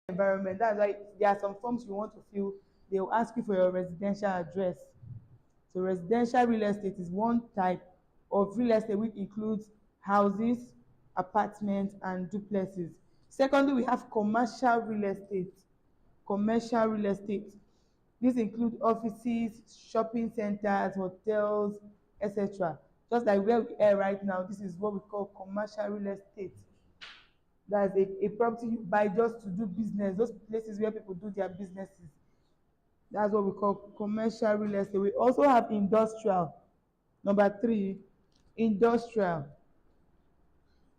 environment. That's why there are some forms you want to fill. They will ask you for your residential address. So residential real estate is one type of real estate which includes houses, apartments, and duplexes. Secondly, we have commercial real estate. Commercial real estate. This includes offices, shopping centers, hotels, etc. Just like where we are right now, this is what we call commercial real estate. That's a property you buy just to do business, those places where people do their businesses. That's what we call commercial real estate. We also have industrial. Number three, industrial.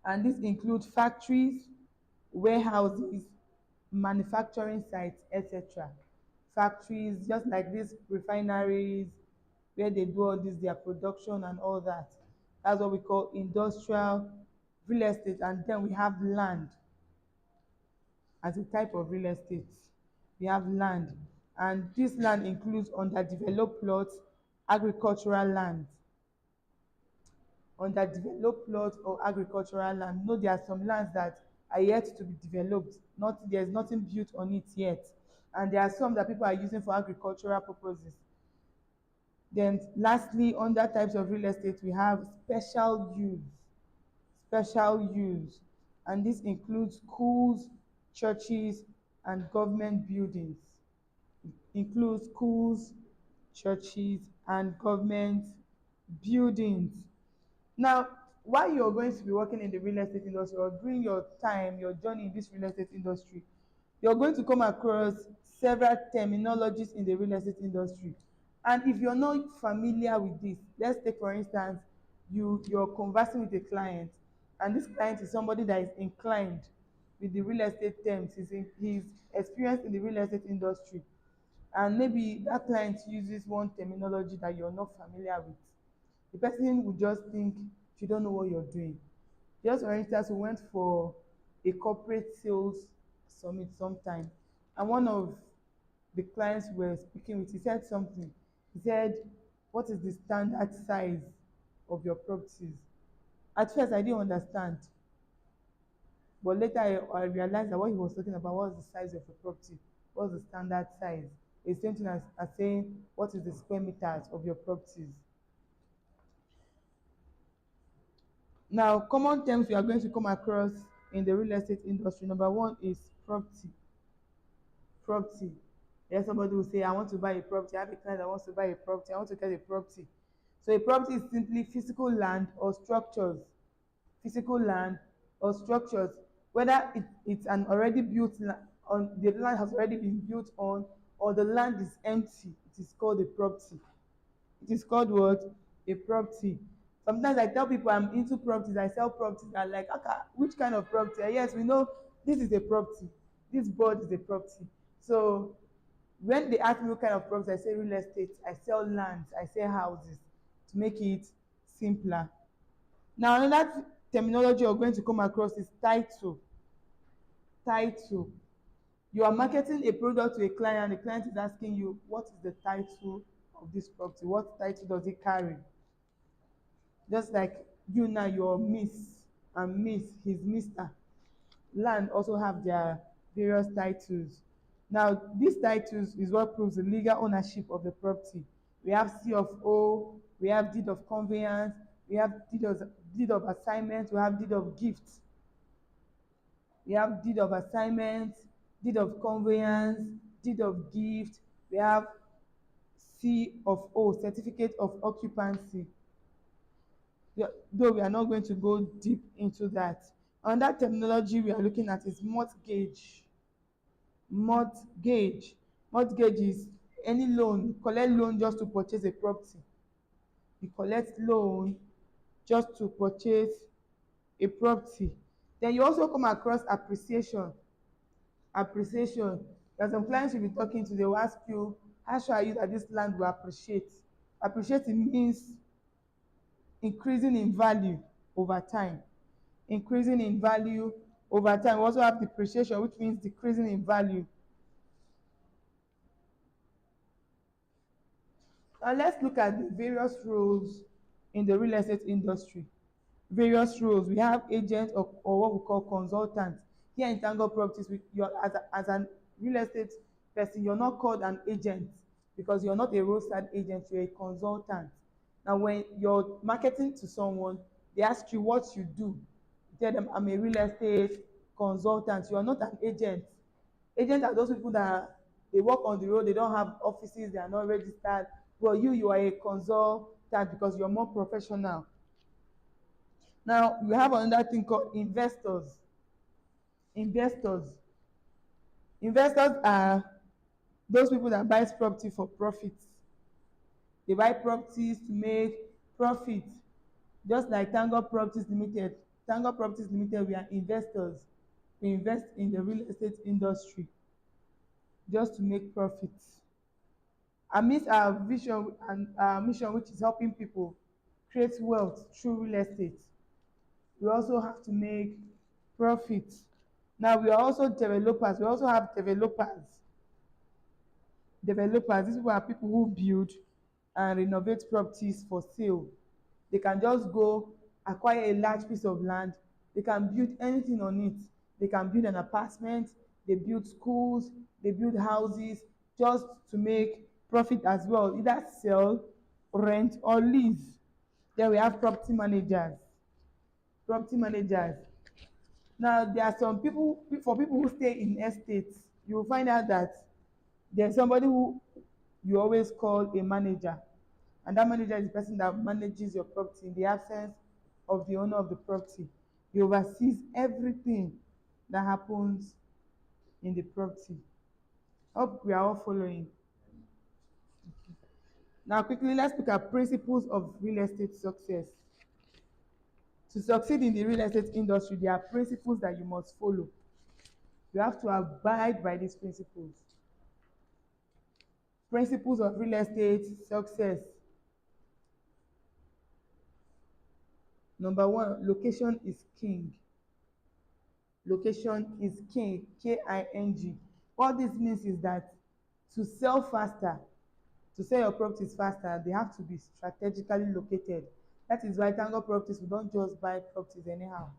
And this includes factories, warehouses, manufacturing sites, etc. Factories, just like these refineries, where they do all this, their production and all that. That's what we call industrial real estate. And then we have land as a type of real estate. We have land, and this land includes underdeveloped plots, agricultural land. Underdeveloped plots or agricultural land. No, there are some lands that are yet to be developed. Not There's nothing built on it yet, and there are some that people are using for agricultural purposes. Then lastly, under types of real estate, we have special use. Special use, and this includes schools, churches, and government buildings. Includes schools, churches, and government buildings. Now, while you're going to be working in the real estate industry or during your time, your journey in this real estate industry, you're going to come across several terminologies in the real estate industry. And if you're not familiar with this, let's take for instance, you're conversing with a client, and this client is somebody that is inclined with the real estate terms. He's experienced in the real estate industry, and maybe that client uses one terminology that you're not familiar with. The person would just think you don't know what you're doing. Just for instance, we went for a corporate sales summit sometime, and one of the clients we were speaking with, he said something. He said, what is the standard size of your properties? At first I didn't understand, but later I realized that what he was talking about was the size of a property. What's the standard size? It's the same thing as saying what is the square meters of your properties. Now, common terms we are going to come across in the real estate industry. Number one is property. Property. Yes, somebody will say, I want to buy a property. I have a client that wants to buy a property. I want to get a property. So a property is simply physical land or structures. Physical land or structures. Whether it's an already built land, on the land has already been built on, or the land is empty, it is called a property. It is called what? A property. Sometimes I tell people I'm into properties, I sell properties, they're like, okay, which kind of property? Yes, we know this is a property. This board is a property. So when they ask me what kind of property, I say real estate, I sell lands, I sell houses, to make it simpler. Now, another terminology you're going to come across is title. Title. You are marketing a product to a client, and the client is asking you, what is the title of this property? What title does it carry? Just like you now, you're Miss and Miss, he's Mr. Land also have their various titles. Now, these titles is what proves the legal ownership of the property. We have C of O, we have deed of conveyance, we have deed of assignment, we have deed of gift. We have deed of assignment, deed of conveyance, deed of gift. We have C of O, certificate of occupancy. Though we are not going to go deep into that. Another terminology we are looking at is mortgage. Mortgage. Mortgage is any loan. You collect loan just to purchase a property. You collect loan just to purchase a property. Then you also come across appreciation. Appreciation. There are some clients you'll be talking to, they will ask you, how sure are you that this land will appreciate? Appreciating means increasing in value over time. Increasing in value over time. We also have depreciation, which means decreasing in value. Now let's look at the various roles in the real estate industry. Various roles. We have agents or what we call consultants. Here in Tango Properties, you're as an real estate person, you're not called an agent because you're not a roadside agent, you're a consultant. Now, when you're marketing to someone, they ask you what you do. You tell them, I'm a real estate consultant. You are not an agent. Agents are those people that they work on the road, they don't have offices, they are not registered. But you are a consultant because you're more professional. Now, we have another thing called investors. Investors. Investors are those people that buy property for profit. They buy properties to make profit. Just like Tango Properties Limited. Tango Properties Limited, we are investors. We invest in the real estate industry just to make profits. Amidst our vision and our mission, which is helping people create wealth through real estate, we also have to make profit. Now, we are also developers. We also have developers. Developers, these people are people who build and renovate properties for sale. They can just go acquire a large piece of land, they can build anything on it. They can build an apartment, they build schools, they build houses just to make profit as well, either sell, rent or lease. Then we have property managers. Property managers, now there are some people, for people who stay in estates, you will find out that there's somebody who you always call a manager, and that manager is the person that manages your property in the absence of the owner of the property. He oversees everything that happens in the property. Hope we are all following. Now quickly, let's look at principles of real estate success. To succeed in the real estate industry, there are principles that you must follow. You have to abide by these principles. Principles of real estate success. Number one, location is king. Location is king, King. What this means is that to sell faster, to sell your properties faster, they have to be strategically located. That is why Tango Properties, we don't just buy properties anyhow.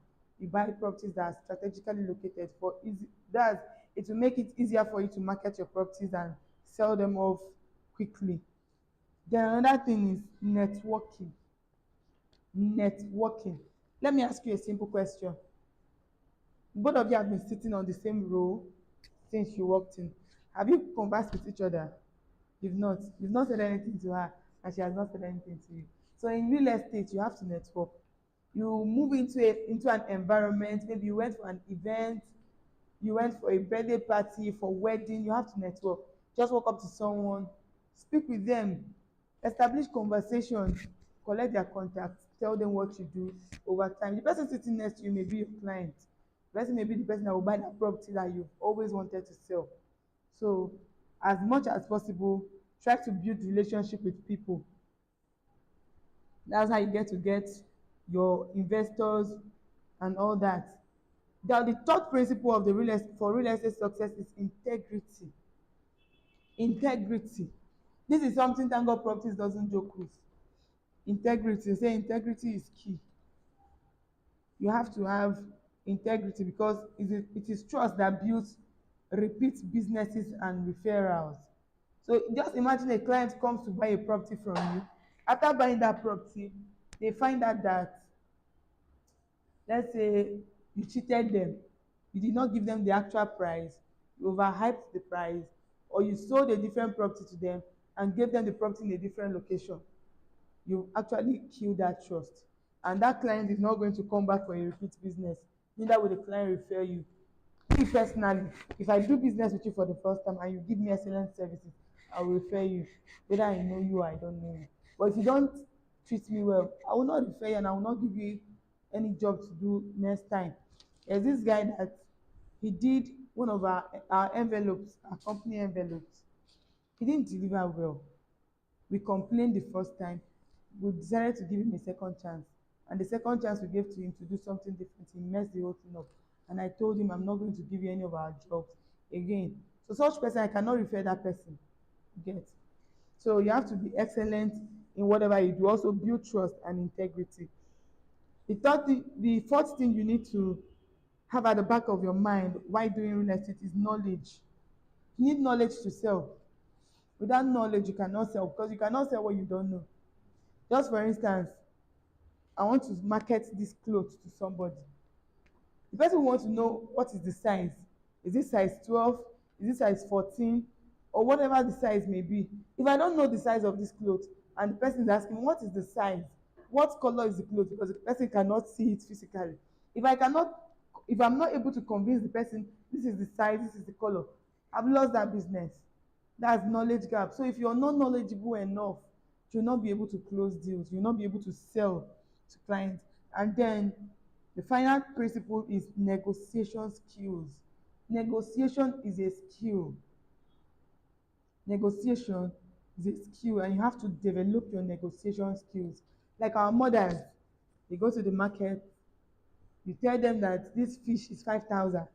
We buy properties that are strategically located for easy. That it will make it easier for you to market your properties and sell them off quickly. Then another thing is networking. Networking. Let me ask you a simple question. Both of you have been sitting on the same row since you walked in. Have you conversed with each other? You've not. You've not said anything to her, and she has not said anything to you. So in real estate, you have to network. You move into an environment. Maybe you went for an event, you went for a birthday party, for wedding. You have to network. Just walk up to someone, speak with them, establish conversation, collect their contact, tell them what you do over time. The person sitting next to you may be your client. The person may be the person that will buy that property that you've always wanted to sell. So as much as possible, try to build relationship with people. That's how you get your investors and all that. Now, the third principle of the for real estate success is integrity. Integrity. This is something Tango Properties doesn't joke with. Integrity. Say integrity is key. You have to have integrity because it is trust that builds repeat businesses and referrals. So just imagine a client comes to buy a property from you. After buying that property, they find out that, let's say, you cheated them. You did not give them the actual price, you overhyped the price, or you sold a different property to them and gave them the property in a different location. You actually killed that trust. And that client is not going to come back for a repeat business. Neither will the client refer you. Me personally, if I do business with you for the first time and you give me excellent services, I will refer you, whether I know you or I don't know you. But if you don't treat me well, I will not refer you and I will not give you any job to do next time. There's this guy that he did one of our envelopes, our company envelopes. He didn't deliver well. We complained the first time. We decided to give him a second chance. And the second chance we gave to him to do something different, he messed the whole thing up. And I told him, I'm not going to give you any of our jobs again. So such person, I cannot refer that person. Get. So you have to be excellent in whatever you do. Also build trust and integrity. The fourth thing you need to have at the back of your mind why doing real estate is knowledge. You need knowledge to sell. Without knowledge, you cannot sell because you cannot sell what you don't know. Just for instance, I want to market this cloth to somebody. The person wants to know what is the size. Is it size 12? Is it size 14? Or whatever the size may be. If I don't know the size of this cloth and the person is asking what is the size, what color is the cloth, because the person cannot see it physically. If I cannot, if I'm not able to convince the person this is the size, this is the color, I've lost that business. That's knowledge gap. So if you're not knowledgeable enough, you'll not be able to close deals, you'll not be able to sell to clients. And then the final principle is negotiation skills. Negotiation is a skill. Negotiation is a skill, and you have to develop your negotiation skills. Like our mothers, they go to the market, you tell them that this fish is 5,000,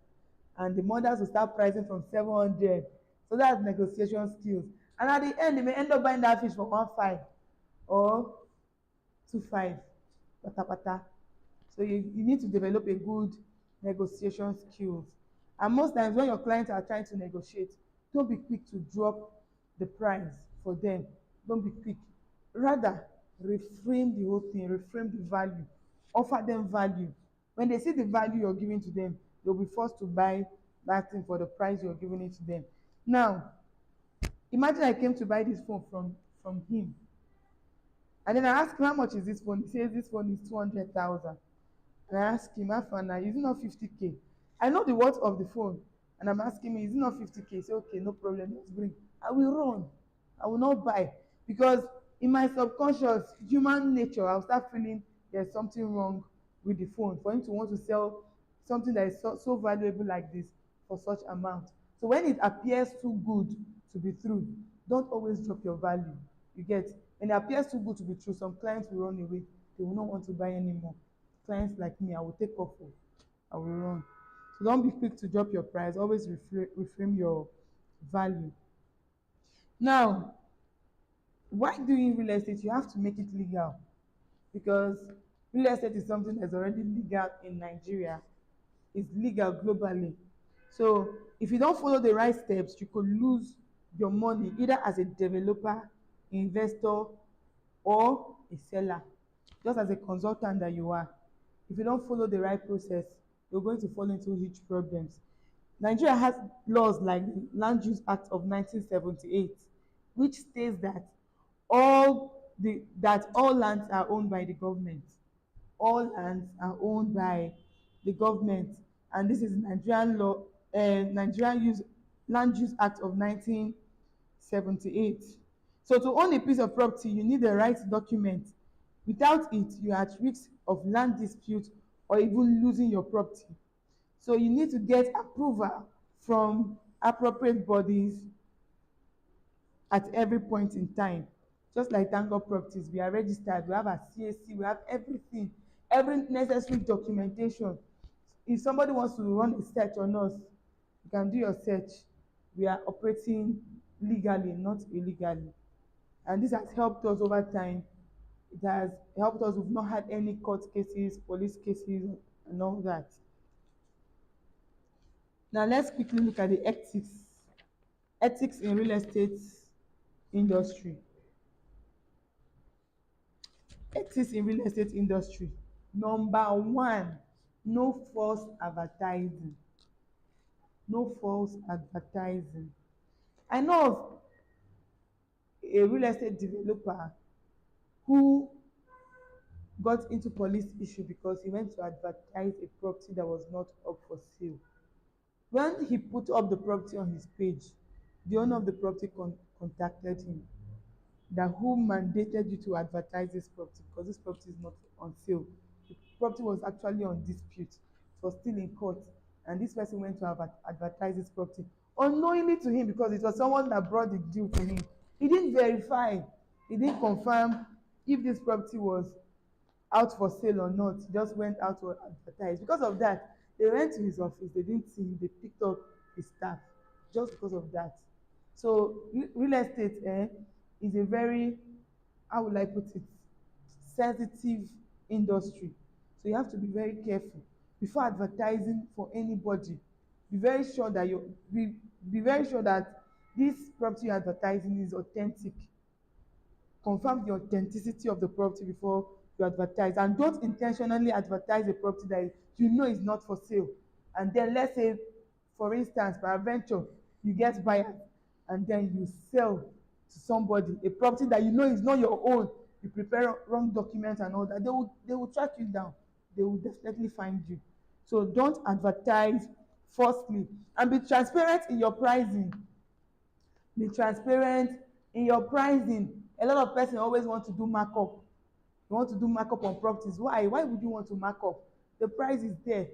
and the mothers will start pricing from 700. So that's negotiation skills. And at the end, they may end up buying that fish for 1.5 or 2.5, pata. So you need to develop a good negotiation skills. And most times when your clients are trying to negotiate, don't be quick to drop the price for them. Don't be quick. Rather, reframe the whole thing, reframe the value, offer them value. When they see the value you're giving to them, they'll be forced to buy that thing for the price you're giving it to them. Now, imagine I came to buy this phone from him, and then I ask him how much is this phone. He says this phone is 200,000. And I ask him, how far now? Is it not 50K? I know the worth of the phone, and I'm asking me, is it not 50K? He say, okay, no problem, let's bring. I will run. I will not buy, because in my subconscious human nature, I'll start feeling there's something wrong with the phone for him to want to sell something that is so valuable like this for such amount. So when it appears too good to be true, don't always drop your value. You get, when it appears too good to be true, some clients will run away. They will not want to buy anymore. Clients like me, I will take off. I will run. So don't be quick to drop your price. Always reframe your value. Now, why doing real estate? You have to make it legal, because real estate is something that's already legal in Nigeria. It's legal globally. So if you don't follow the right steps, you could lose your money either as a developer, investor, or a seller, just as a consultant that you are. If you don't follow the right process, you're going to fall into huge problems. Nigeria has laws like the Land Use Act of 1978, which states that all lands are owned by the government. All lands are owned by the government, and this is Nigerian law, Nigerian Land Use Act of 1978. So to own a piece of property, you need the right document. Without it, you are at risk of land dispute or even losing your property. So you need to get approval from appropriate bodies at every point in time. Just like ThankGod Properties, we are registered, we have a CAC, we have everything, every necessary documentation. If somebody wants to run a search on us, you can do your search. We are operating legally, not illegally. And this has helped us over time. It has helped us. We've not had any court cases, police cases, and all that. Now let's quickly look at the ethics. Ethics in real estate industry. Ethics in real estate industry. Number one, no false advertising. No false advertising. I know of a real estate developer who got into police issue because he went to advertise a property that was not up for sale. When he put up the property on his page, the owner of the property contacted him, that who mandated you to advertise this property, because this property is not on sale. The property was actually on dispute. It was still in court, and this person went to advertise this property unknowingly to him, because it was someone that brought the deal to him. He didn't verify, he didn't confirm if this property was out for sale or not. He just went out to advertise. Because of that, they went to his office, they didn't see him, they picked up his staff just because of that. So real estate is a very, how would I put it, sensitive industry. So you have to be very careful. before advertising for anybody. Be very sure that be very sure that this property you're advertising is authentic. Confirm the authenticity of the property before you advertise, and don't intentionally advertise a property that you know is not for sale. And then let's say, for instance, peradventure you get buyers and then you sell to somebody a property that you know is not your own. You prepare wrong documents and all that, they will track you down. They will definitely find you. So don't advertise falsely, and be transparent in your pricing. Be transparent in your pricing. A lot of person always want to do markup. You want to do markup on properties. Why would you want to mark up? The price is there.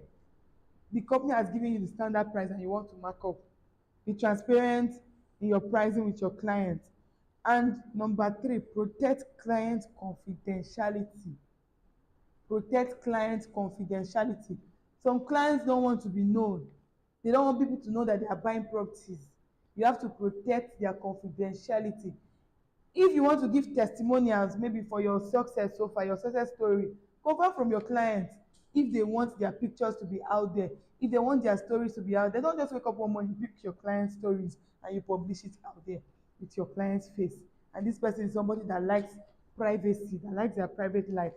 The company has given you the standard price and you want to mark up. Be transparent in your pricing with your clients. And number 3, protect client confidentiality. Protect client confidentiality. Some clients don't want to be known. They don't want people to know that they are buying properties. You have to protect their confidentiality. If you want to give testimonials, maybe for your success so far, your success story, confirm from your clients if they want their pictures to be out there, if they want their stories to be out there. Don't just wake up one morning, pick your client's stories and you publish it out there with your client's face. And this person is somebody that likes privacy, that likes their private life.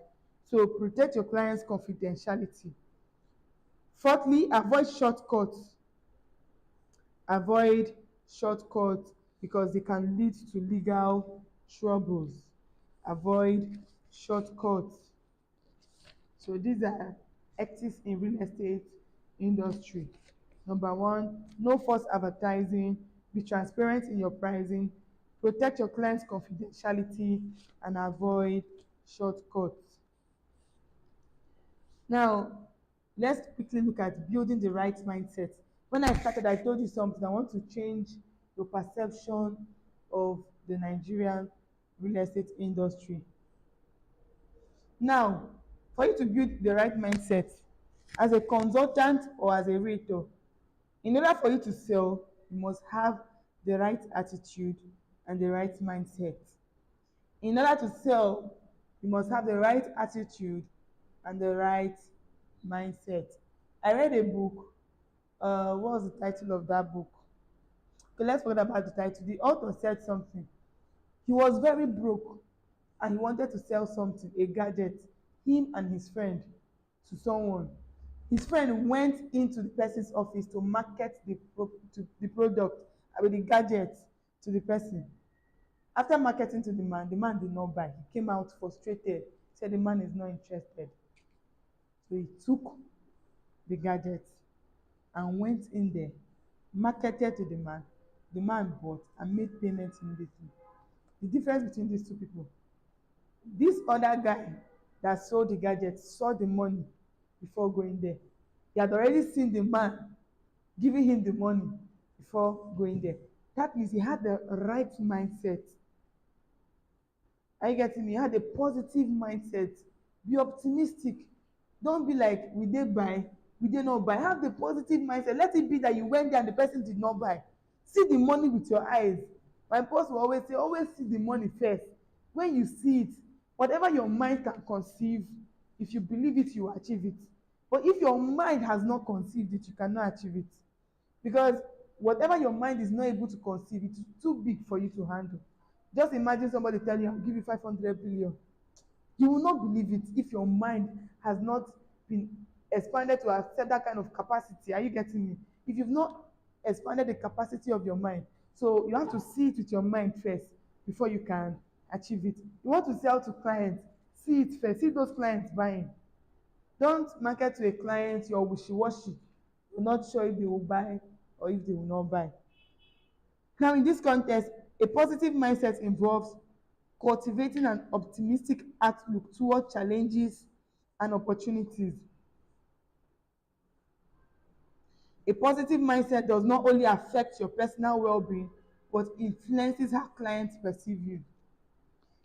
So protect your client's confidentiality. Fourthly, avoid shortcuts. Avoid shortcuts because they can lead to legal troubles. Avoid shortcuts. So these are ethics in real estate industry. Number 1, no false advertising. Be transparent in your pricing. Protect your client's confidentiality and avoid shortcuts. Now, let's quickly look at building the right mindset. When I started, I told you something. I want to change your perception of the Nigerian real estate industry. Now, for you to build the right mindset as a consultant or as a realtor, in order for you to sell, you must have the right attitude and the right mindset. In order to sell, you must have the right attitude and the right mindset. I read a book. What was the title of that book? Okay, let's forget about the title. The author said something. He was very broke and he wanted to sell something, a gadget, him and his friend, to someone. His friend went into the person's office to market the product, with the gadget, to the person. After marketing to the man did not buy. He came out frustrated, said the man is not interested. So he took the gadget and went in there, marketed to the man bought and made payment immediately. The difference between these two people: this other guy that sold the gadget saw the money before going there. He had already seen the man giving him the money before going there. That means he had the right mindset. Are you getting me? He had a positive mindset. Be optimistic. Don't be like, we did buy, we did not buy. Have the positive mindset. Let it be that you went there and the person did not buy. See the money with your eyes. My boss will always say, always see the money first. When you see it, whatever your mind can conceive, if you believe it, you achieve it. But if your mind has not conceived it, you cannot achieve it. Because whatever your mind is not able to conceive, it is too big for you to handle. Just imagine somebody telling you, I'll give you 500 billion. You will not believe it if your mind has not been expanded to accept that kind of capacity. Are you getting me? If you've not expanded the capacity of your mind, so you have to see it with your mind first before you can achieve it. You want to sell to clients, see it first. See those clients buying. Don't market to a client you're wishy-washy. You're not sure if they will buy or if they will not buy. Now, in this context, a positive mindset involves cultivating an optimistic outlook toward challenges and opportunities. A positive mindset does not only affect your personal well-being, but influences how clients perceive you.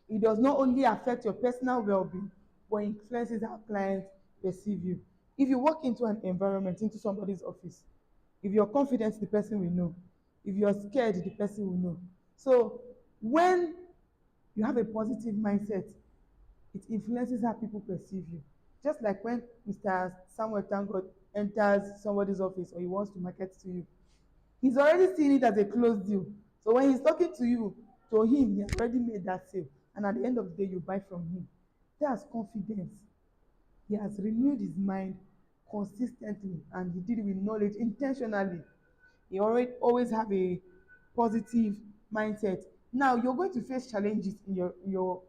It does not only affect your personal well-being, but influences how clients perceive you. If you walk into an environment, into somebody's office, if you're confident, the person will know. If you're scared, the person will know. So when you have a positive mindset, it influences how people perceive you. Just like when Mr. Samuel ThankGod enters somebody's office or he wants to market to you, he's already seen it as a closed deal. So when he's talking to you, to him, he has already made that sale. And at the end of the day, you buy from him. That's confidence. He has renewed his mind consistently and he did it with knowledge intentionally. He already always have a positive mindset. Now you're going to face challenges in your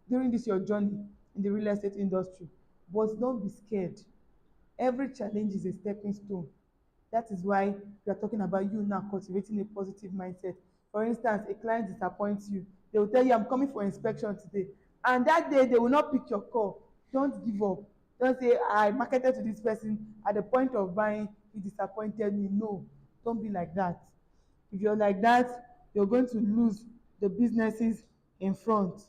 during this your journey in the real estate industry, but don't be scared. Every challenge is a stepping stone. That is why we are talking about you now cultivating a positive mindset. For instance, a client disappoints you. They will tell you, I'm coming for inspection today. And that day, they will not pick your call. Don't give up. Don't say, I marketed to this person. At the point of buying, he disappointed me. No, don't be like that. If you're like that, you're going to lose the businesses in front.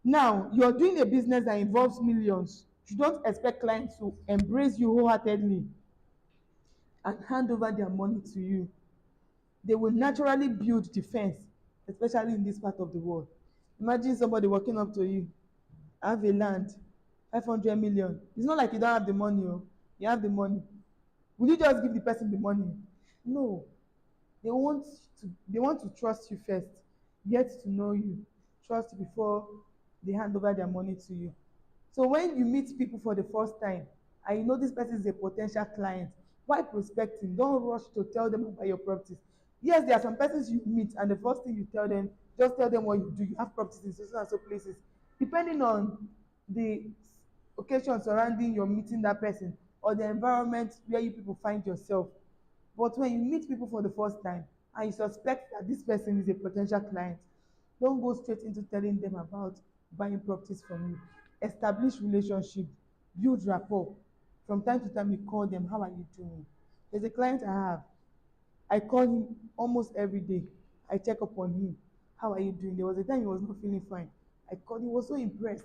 Now, you're doing a business that involves millions. You don't expect clients to embrace you wholeheartedly and hand over their money to you. They will naturally build defense, especially in this part of the world. Imagine somebody walking up to you, have a land, 500 million. It's not like you don't have the money, oh. You have the money. Will you just give the person the money? No. They want to trust you first, get to know you, trust you before they hand over their money to you. So when you meet people for the first time and you know this person is a potential client, why prospecting? Don't rush to tell them about your properties. Yes, there are some persons you meet and the first thing you tell them, just tell them what you do. You have properties in so and so places. Depending on the occasion surrounding your meeting that person or the environment where you people find yourself. But when you meet people for the first time and you suspect that this person is a potential client, don't go straight into telling them about buying properties from you. Establish relationship, build rapport. From time to time, you call them, how are you doing? There's a client I have. I call him almost every day. I check up on him. How are you doing? There was a time he was not feeling fine. I called, he was so impressed.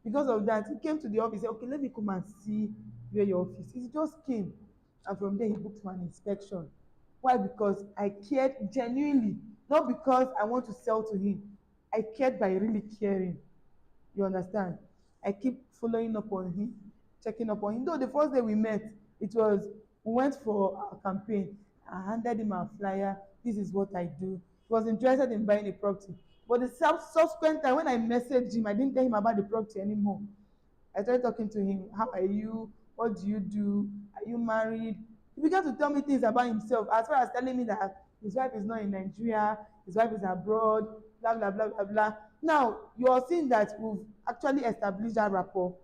Because of that, he came to the office, said, okay, let me come and see where your office is. He just came. And from there, he booked for an inspection. Why? Because I cared genuinely, not because I want to sell to him. I cared by really caring. You understand? I keep following up on him, checking up on him. Though the first day we met, we went for our campaign. I handed him a flyer. This is what I do. He was interested in buying a property. But the subsequent time when I messaged him, I didn't tell him about the property anymore. I started talking to him. How are you? What do you do? Are you married? He began to tell me things about himself, as far as telling me that his wife is not in Nigeria, his wife is abroad, blah, blah, blah, blah, blah. Now, you are seeing that we've actually established that rapport.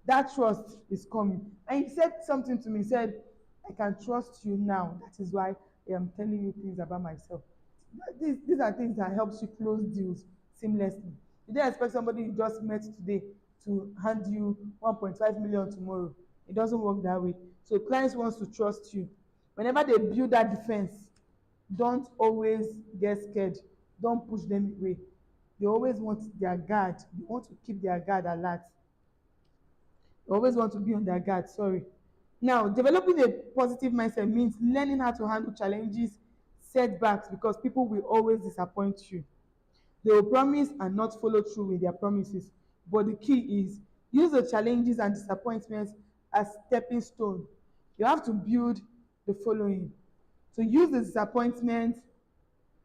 That trust is coming. And he said something to me. He said, I can trust you now. That is why I am telling you things about myself. These are things that helps you close deals seamlessly. You don't expect somebody you just met today to hand you 1.5 million tomorrow. It doesn't work that way. So clients wants to trust you. Whenever they build that defense, don't always get scared. Don't push them away. They always want their guard. They want to keep their guard alert. They always want to be on their guard, sorry. Now, developing a positive mindset means learning how to handle challenges, setbacks, because people will always disappoint you. They will promise and not follow through with their promises. But the key is use the challenges and disappointments as stepping stone. You have to build the following. To use the disappointment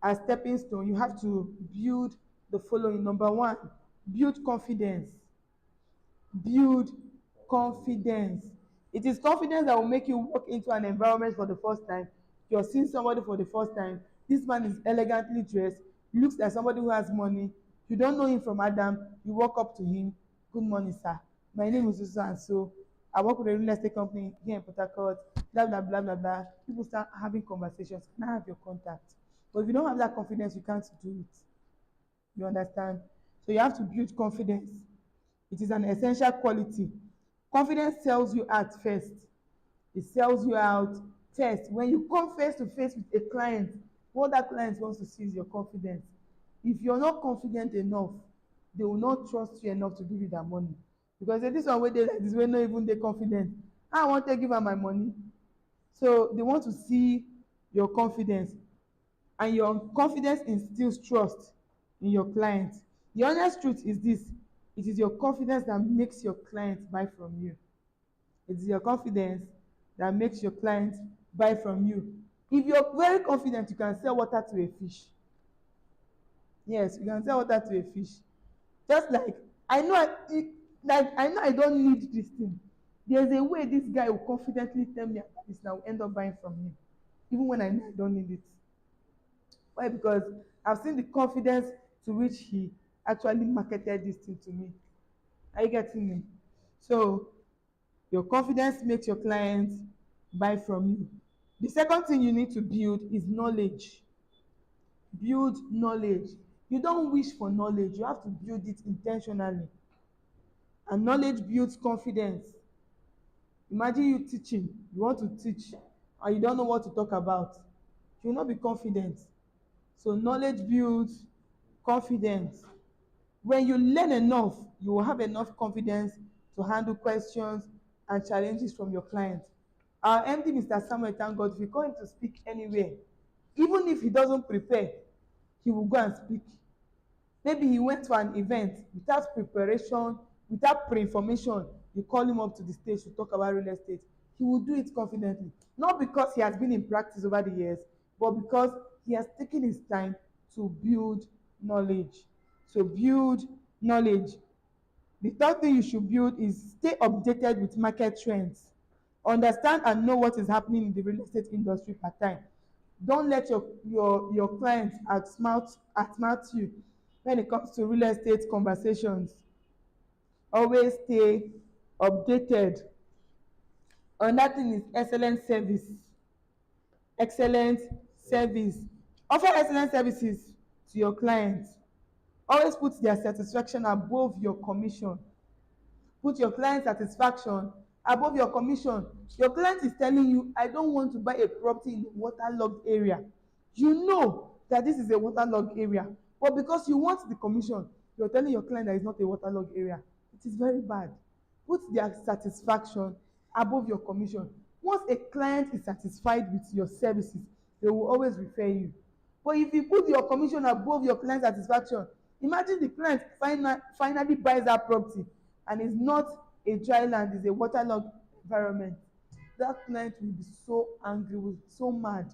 as stepping stone, you have to build the following. Number one, build confidence. Build confidence. It is confidence that will make you walk into an environment for the first time. You're seeing somebody for the first time. This man is elegantly dressed, looks like somebody who has money. You don't know him from Adam. You walk up to him. Good morning, sir. My name is Susan, and so I work with a real estate company here in Port Harcourt. Blah blah blah blah blah. People start having conversations. Can I have your contact? But if you don't have that confidence, you can't do it. You understand? So you have to build confidence. It is an essential quality. Confidence sells you out first. It sells you out first. When you come face to face with a client, what that client wants to see is your confidence. If you're not confident enough, they will not trust you enough to give you their money. Because this one wey dey like this wey no even dey confident, I wan take give am my money. So they want to see your confidence, and your confidence instills trust in your client. The honest truth is this: It is your confidence that makes your clients buy from you. It is your confidence that makes your clients buy from you. If you're very confident, you can sell water to a fish. Yes, you can sell water to a fish. Just like I know I don't need this thing. There's a way this guy will confidently tell me about this and I will end up buying from him, even when I know I don't need it. Why? Because I've seen the confidence to which he actually marketed this thing to me. Are you getting me? So your confidence makes your clients buy from you. The second thing you need to build is knowledge. Build knowledge. You don't wish for knowledge, you have to build it intentionally. And knowledge builds confidence. Imagine you teaching, you want to teach and you don't know what to talk about, you will not be confident. So knowledge builds confidence. When you learn enough, you will have enough confidence to handle questions and challenges from your clients. Our MD, Mr. Samuel, thank God, if you call him to speak anywhere, even if he doesn't prepare, he will go and speak. Maybe he went to an event without preparation, without pre-information, you call him up to the stage to talk about real estate, he will do it confidently, not because he has been in practice over the years, but because he has taken his time to build knowledge. So build knowledge. The third thing you should build is stay updated with market trends. Understand and know what is happening in the real estate industry part time. Don't let your clients outsmart you when it comes to real estate conversations. Always stay updated. Another thing is excellent service. Excellent service. Offer excellent services to your clients. Always put their satisfaction above your commission. Put your client satisfaction above your commission. Your client is telling you, I don't want to buy a property in a waterlogged area. You know that this is a waterlogged area, but because you want the commission, you're telling your client that it's not a waterlogged area. It is very bad. Put their satisfaction above your commission. Once a client is satisfied with your services, they will always refer you. But if you put your commission above your client satisfaction, imagine the client finally buys that property and it's not a dry land, it's a waterlogged environment. That client will be so angry, will be so mad.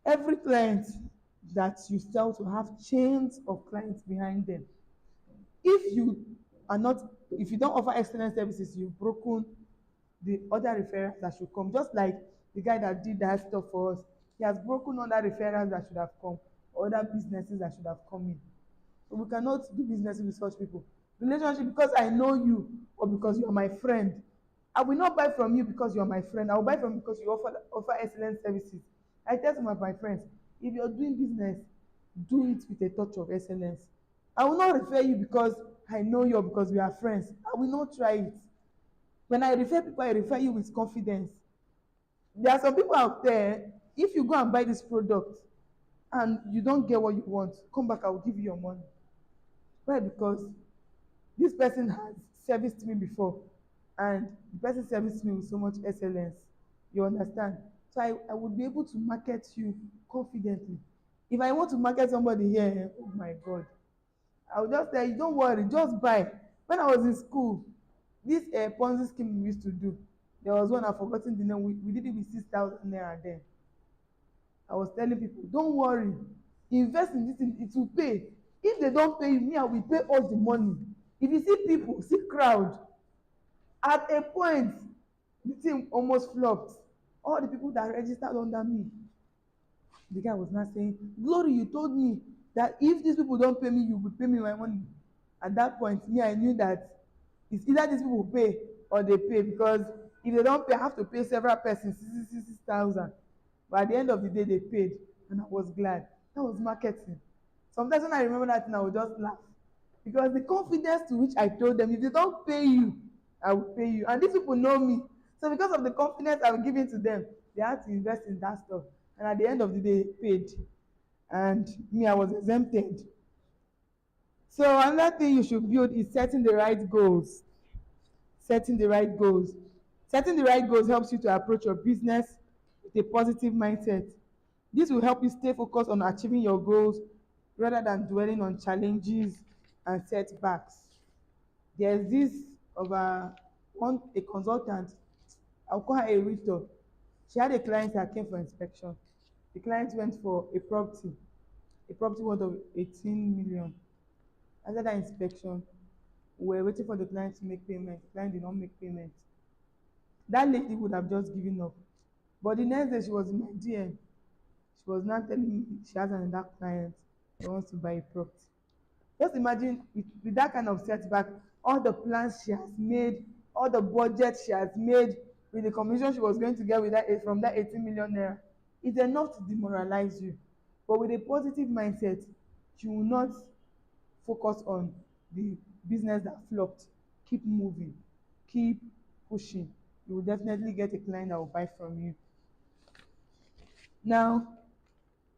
Every client that you sell to have chains of clients behind them. If you are not, if you don't offer excellent services, you've broken the other referrals that should come. Just like the guy that did that stuff for us, he has broken other referrals that should have come, other businesses that should have come in. So we cannot do business with such people. Relationship, because I know you or because you are my friend. I will not buy from you because you are my friend. I will buy from you because you offer excellent services. I tell some of my friends, if you're doing business, do it with a touch of excellence. I will not refer you because I know you or because we are friends. I will not try it. When I refer people, I refer you with confidence. There are some people out there, if you go and buy this product and you don't get what you want, come back, I will give you your money. Why? Because this person has serviced me before and the person serviced me with so much excellence. You understand? So I would be able to market you confidently. If I want to market somebody here, oh my God, I will just tell you, don't worry, just buy. When I was in school, this Ponzi scheme we used to do, there was one, I've forgotten the name, we did it with 6,000 naira then. I was telling people, don't worry, invest in this thing, it will pay. If they don't pay you, me, I will pay all the money. If you see people, see crowd, at a point, the thing almost flopped. All the people that registered under me, the guy was not saying, Glory, you told me that if these people don't pay me, you will pay me my money. At that point, me, I knew that it's either these people pay or they pay, because if they don't pay, I have to pay several persons 6,000. But at the end of the day, they paid, and I was glad. That was marketing. Sometimes when I remember that thing, I would just laugh, because the confidence to which I told them, if they don't pay you, I will pay you. And these people know me. So because of the confidence I was giving to them, they had to invest in that stuff. And at the end of the day, paid. And me, I was exempted. So another thing you should build is setting the right goals. Setting the right goals. Setting the right goals helps you to approach your business with a positive mindset. This will help you stay focused on achieving your goals rather than dwelling on challenges and setbacks. There's this of a consultant, I'll call her a realtor. She had a client that came for inspection. The client went for a property worth of 18 million. After that inspection, we were waiting for the client to make payment. The client did not make payment. That lady would have just given up. But the next day she was in my DM. She was now telling me she has another client that wants to buy a property. Just imagine with that kind of setback, all the plans she has made, all the budget she has made, with the commission she was going to get with that from that 18 million naira, it's enough to demoralize you. But with a positive mindset, you will not focus on the business that flopped. Keep moving, keep pushing. You will definitely get a client that will buy from you. Now,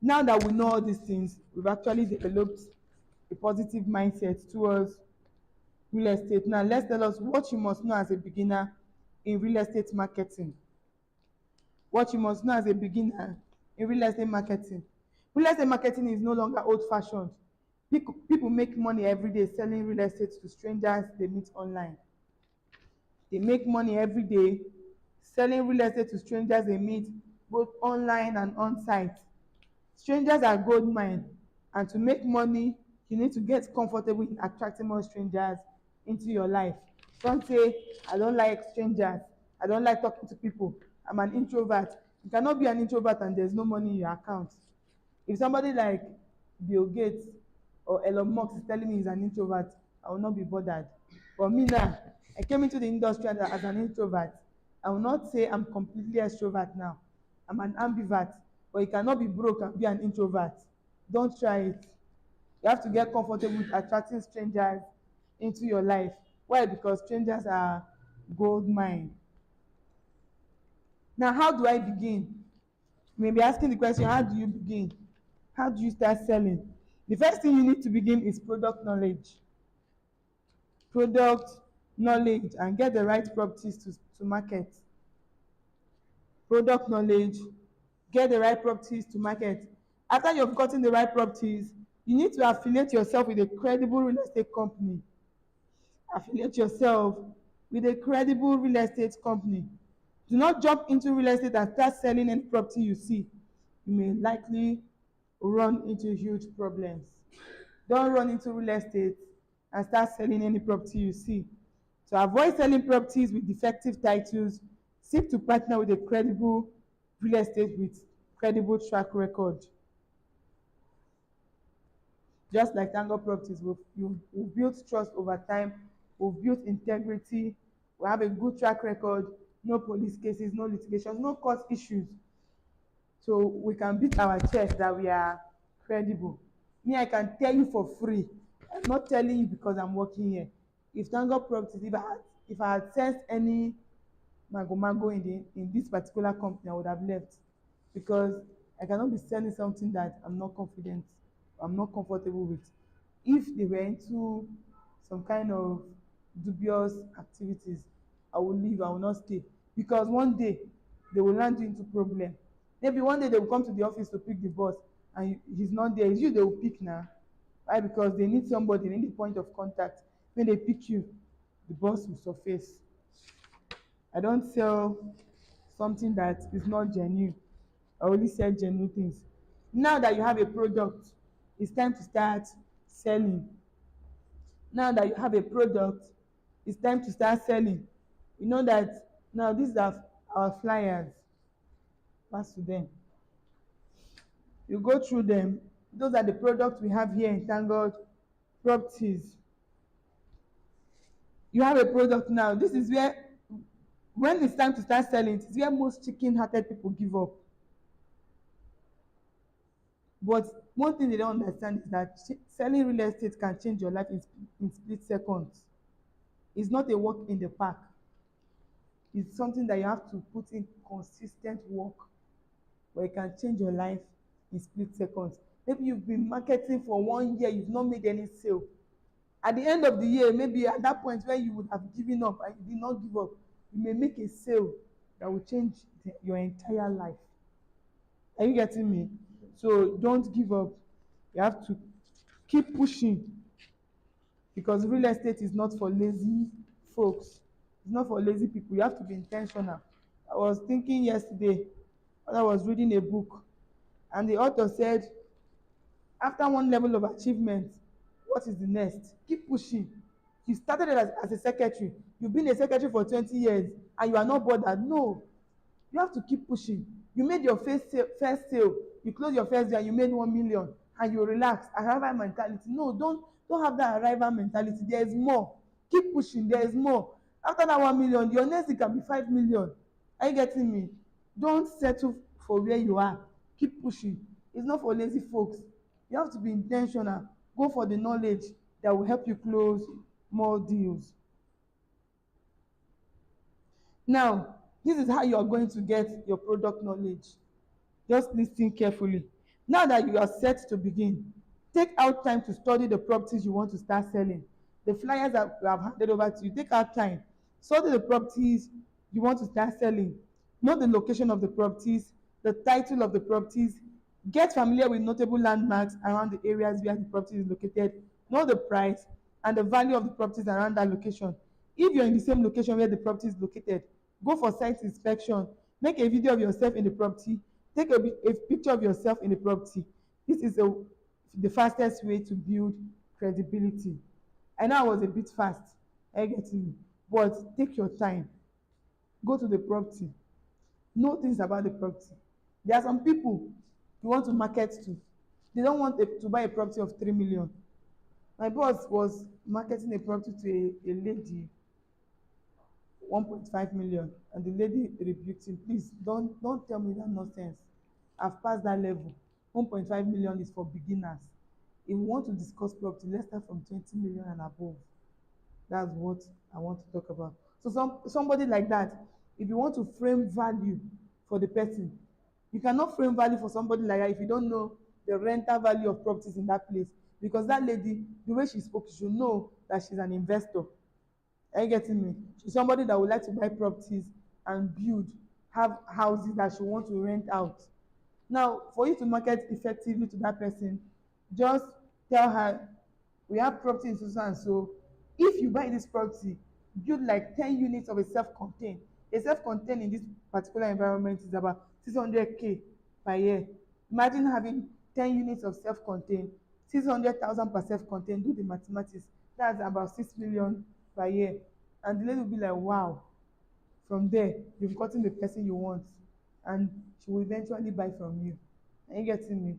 now that we know all these things, we've actually developed a positive mindset towards real estate. Now let's tell us what you must know as a beginner in real estate marketing. What you must know as a beginner in real estate marketing. Real estate marketing is no longer old fashioned. People make money every day selling real estate to strangers they meet online. They make money every day selling real estate to strangers they meet both online and on site. Strangers are gold mine, and to make money you need to get comfortable in attracting more strangers into your life. Don't say I don't like strangers, I don't like talking to people, I'm an introvert. You cannot be an introvert and there's no money in your account. If somebody like Bill Gates or Elon Musk is telling me he's an introvert, I will not be bothered. But me now, I came into the industry as an introvert. I will not say I'm completely extrovert now. I'm an ambivert, but you cannot be broke and be an introvert. Don't try it. You have to get comfortable with attracting strangers into your life. Why? Because strangers are gold mine. Now, how do I begin? You may be asking the question, how do you begin? How do you start selling? The first thing you need to begin is product knowledge. Product knowledge and get the right properties to market. Product knowledge, get the right properties to market. After you've gotten the right properties, you need to affiliate yourself with a credible real estate company. Affiliate yourself with a credible real estate company. Do not jump into real estate and start selling any property you see. You may likely run into huge problems. Don't run into real estate and start selling any property you see. To avoid selling properties with defective titles, seek to partner with a credible real estate with credible track record. Just like ThankGod Properties, we've built trust over time, we've built integrity, we have a good track record, no police cases, no litigations, no court issues. So we can beat our chest that we are credible. Me, I can tell you for free. I'm not telling you because I'm working here. If ThankGod Properties, if I had sensed any mago in this particular company, I would have left, because I cannot be selling something that I'm not confident, I'm not comfortable with. If they were into some kind of dubious activities, I will leave, I will not stay, because one day they will land you into problem. Maybe one day they will come to the office to pick the boss and he's not there. It's you they will pick now. Why? Because they need somebody, they need a point of contact. When they pick you, the boss will surface. I don't sell something that is not genuine. I only sell genuine things. Now that you have a product, it's time to start selling. Now that you have a product, it's time to start selling. You know that now these are our flyers. Pass to them. You go through them. Those are the products we have here in ThankGod Properties. You have a product now. This is where, when it's time to start selling, it's where most chicken-hearted people give up. But one thing they don't understand is that selling real estate can change your life in split seconds. It's not a walk in the park. It's something that you have to put in consistent work, where it can change your life in split seconds. Maybe you've been marketing for 1 year, you've not made any sale. At the end of the year, maybe at that point where you would have given up and you did not give up, you may make a sale that will change your entire life. Are you getting me? So don't give up. You have to keep pushing. because real estate is not for lazy folks. It's not for lazy people. You have to be intentional. I was thinking yesterday when I was reading a book, and the author said, after one level of achievement, what is the next? Keep pushing. You started as a secretary. You've been a secretary for 20 years and you are not bothered. No, you have to keep pushing. You made your first sale, you close your first deal and you made 1 million and you relax. Arrival mentality. No, don't have that arrival mentality. There is more. Keep pushing. There is more. After that 1 million, your next thing can be 5 million. Are you getting me? Don't settle for where you are. Keep pushing. It's not for lazy folks. You have to be intentional. Go for the knowledge that will help you close more deals. Now, this is how you are going to get your product knowledge. Just listen carefully. Now that you are set to begin, take out time to study the properties you want to start selling. The flyers that we have handed over to you, take out time. Study the properties you want to start selling. Know the location of the properties, the title of the properties. Get familiar with notable landmarks around the areas where the property is located. Know the price and the value of the properties around that location. If you're in the same location where the property is located, go for site inspection. Make a video of yourself in the property. Take a picture of yourself in the property. This is the fastest way to build credibility. I know I was a bit fast, I get me, but take your time. Go to the property. Know things about the property. There are some people you want to market to. They don't want to buy a property of 3 million. My boss was marketing a property to a lady, 1.5 million, and the lady rebuked him. Please don't tell me that nonsense. I've passed that level. 1.5 million is for beginners. If we want to discuss property, let's start from 20 million and above. That's what I want to talk about. So somebody like that, if you want to frame value for the person, you cannot frame value for somebody like that if you don't know the rental value of properties in that place. Because that lady, the way she spoke, you should know that she's an investor. Are you getting me? She's somebody that would like to buy properties and build, have houses that she wants to rent out. Now, for you to market effectively to that person, just tell her, we have property in so and so. If you buy this property, build like 10 units of a self-contained. A self-contained in this particular environment is about 600K per year. Imagine having 10 units of self-contained, 600,000 per self-contained. Do the mathematics. That's about 6 million per year. And the lady will be like, wow. From there, you've gotten the person you want, and she will eventually buy from you. Are you getting me?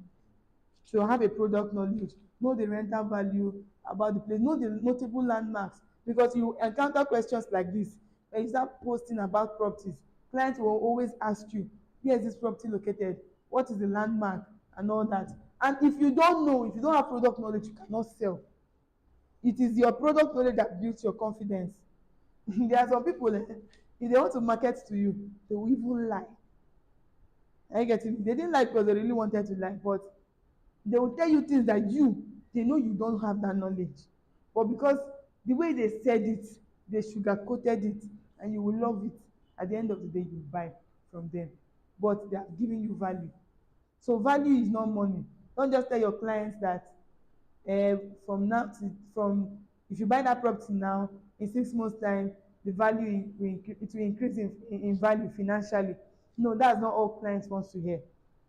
So have a product knowledge, know the rental value about the place, know the notable landmarks, because you encounter questions like this when you start posting about properties. Clients will always ask you, where is this property located, what is the landmark, and all that. And if you don't know, if you don't have product knowledge, you cannot sell. It is your product knowledge that builds your confidence. There are some people, if they want to market to you, they will even lie. Are you getting me? They didn't lie because they really wanted to lie, but they will tell you things that they know you don't have that knowledge, but because the way they said it, they sugar coated it, and you will love it. At the end of the day, you buy from them, but they are giving you value. So value is not money. Don't just tell your clients that from now to from if you buy that property now, in 6 months time the value it will increase in value financially. No, that's not all clients wants to hear.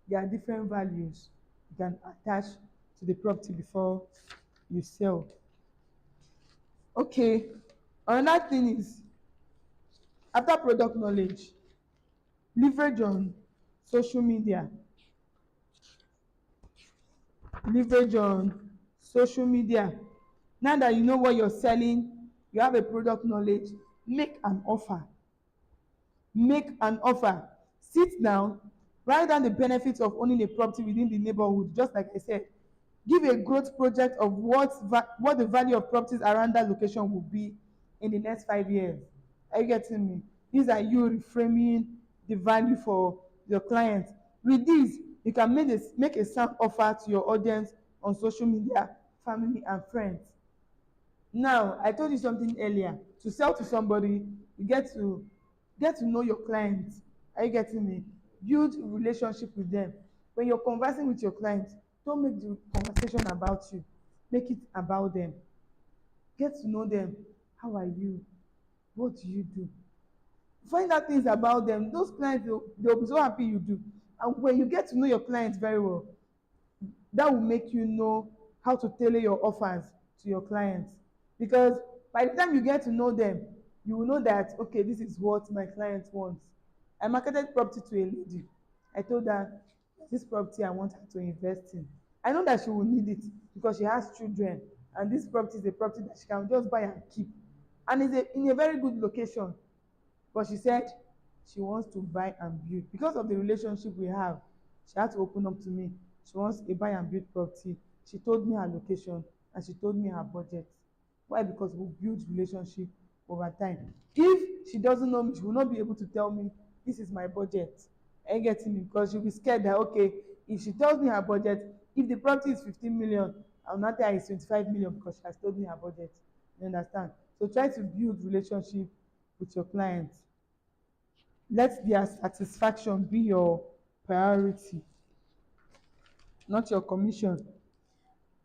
There are different values you can attach to the property before you sell. Okay, another thing is, after product knowledge, leverage on social media. Leverage on social media. Now that you know what you're selling, you have a product knowledge, make an offer. Make an offer. Sit down, write down the benefits of owning a property within the neighborhood, just like I said. Give a growth project of what the value of properties around that location will be in the next 5 years. Are you getting me? These are you reframing the value for your clients. With this, you can make a sound offer to your audience on social media, family and friends. Now, I told you something earlier. To sell to somebody, you get to know your clients. Are you getting me? Build relationship with them. When you're conversing with your clients, don't make the conversation about you. Make it about them. Get to know them. How are you? What do you do? Find out things about them. Those clients, they'll be so happy you do. And when you get to know your clients very well, that will make you know how to tailor your offers to your clients. Because by the time you get to know them, you will know that, okay, this is what my client wants. I marketed property to a lady. I told her, this property I want her to invest in. I know that she will need it because she has children, and this property is a property that she can just buy and keep, and it's in a very good location. But she said she wants to buy and build. Because of the relationship we have, she had to open up to me. She wants a buy and build property. She told me her location and she told me her budget. Why? Because we build relationship over time. If she doesn't know me, she will not be able to tell me this is my budget. Are you getting me? Because she'll be scared that, okay, if she tells me her budget, if the property is 15 million, I'll not tell her it's 25 million because she has told me her budget. You understand? So try to build relationship with your clients. Let their satisfaction be your priority, not your commission.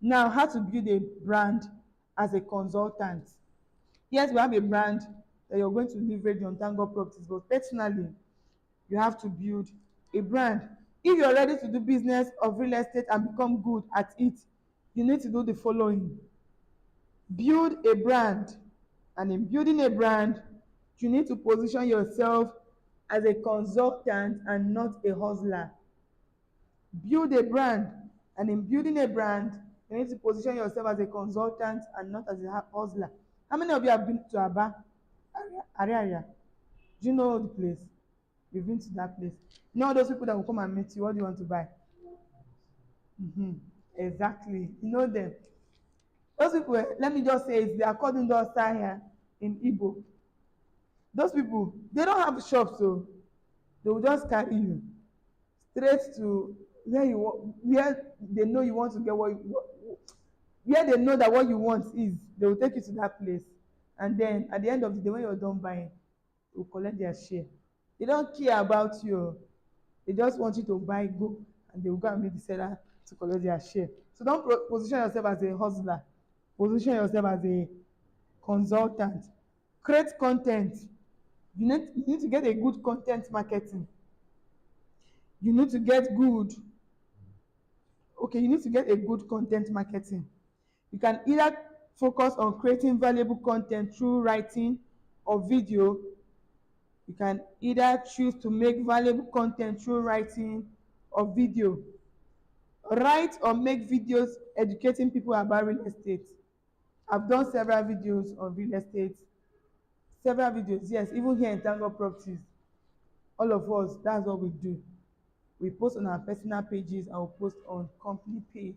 Now, how to build a brand as a consultant. Yes, we have a brand that you're going to leverage on ThankGod Properties, but personally, you have to build a brand. If you're ready to do business of real estate and become good at it, you need to do the following. Build a brand. And in building a brand, you need to position yourself as a consultant and not a hustler. Build a brand. And in building a brand, you need to position yourself as a consultant and not as a hustler. How many of you have been to Aba? Area? Do you know the place? You've been to that place. You know those people that will come and meet you, what do you want to buy? Mm-hmm. Exactly. You know them. Those people, let me just say, they are called indoor here in Igbo. Those people, they don't have shops, so they will just carry you straight to where you want, where they know you want to get where they know that what you want is. They will take you to that place, and then at the end of the day, when you're done buying, they will collect their share. They don't care about you. They just want you to buy, go, and they will go and meet the seller to collect their share. So don't position yourself as a hustler. Position yourself as a consultant. Create content. You need to get a good content marketing. You need to get good. Okay, you need to get a good content marketing. You can either focus on creating valuable content through writing or video. You can either choose to make valuable content through writing or video. Write or make videos educating people about real estate. I've done several videos on real estate. Several videos, yes, even here in ThankGod Properties. All of us, that's what we do. We post on our personal pages and we post on company page.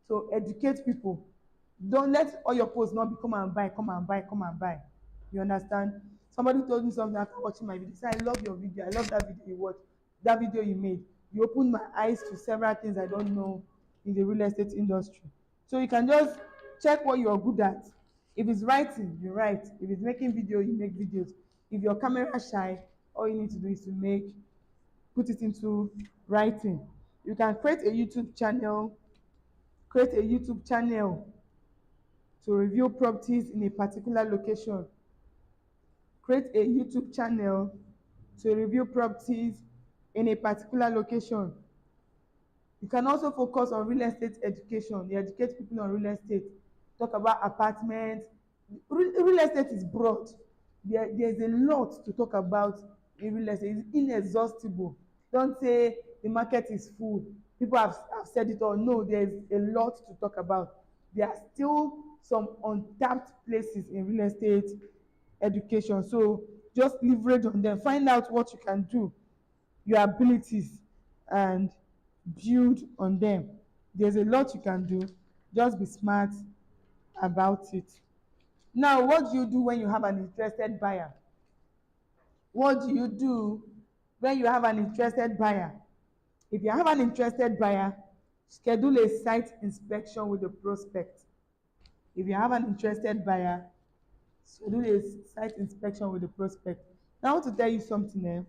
So educate people. Don't let all your posts not be come and buy, come and buy, come and buy. You understand? Somebody told me something after watching my video. Say, I love your video. I love that video you watched. That video you made. You opened my eyes to several things I don't know in the real estate industry. So you can just check what you are good at. If it's writing, you write. If it's making video, you make videos. If you're camera shy, all you need to do is to put it into writing. You can create a YouTube channel. Create a YouTube channel to review properties in a particular location. Create a YouTube channel to review properties in a particular location. You can also focus on real estate education. You educate people on real estate. Talk about apartments. Real estate is broad. There's a lot to talk about in real estate. It's inexhaustible. Don't say the market is full. People have said it all. No, there's a lot to talk about. There are still some untapped places in real estate education. So just leverage on them. Find out what you can do, your abilities, and build on them. There's a lot you can do. Just be smart about it. Now, what do you do when you have an interested buyer? What do you do when you have an interested buyer? If you have an interested buyer, schedule a site inspection with the prospect. If you have an interested buyer, schedule a site inspection with the prospect. Now, I want to tell you something.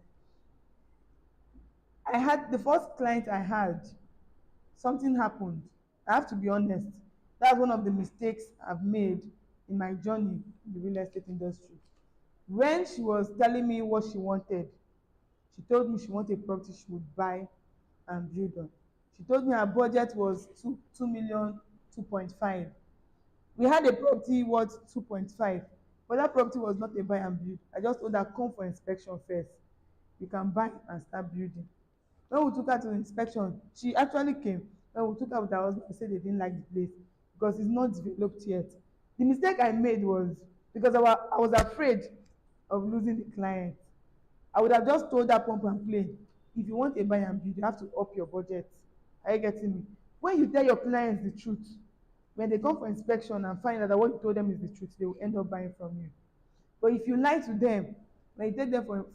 I had the first client I had, something happened. I have to be honest. That's one of the mistakes I've made in my journey in the real estate industry. When she was telling me what she wanted, she told me she wanted a property she would buy and build on. She told me her budget was 2 million, 2.5. We had a property worth 2.5, but that property was not a buy and build. I just told her, come for inspection first. You can buy and start building. When we took her to the inspection, she actually came. When we took her with her husband, I said they didn't like the place because it's not developed yet. The mistake I made was because I was afraid of losing the client. I would have just told her pump and play, if you want a buy and build, you have to up your budget. Are you getting me? When you tell your clients the truth, when they come for inspection and find out that what you told them is the truth, they will end up buying from you. But if you lie to them, when you take them for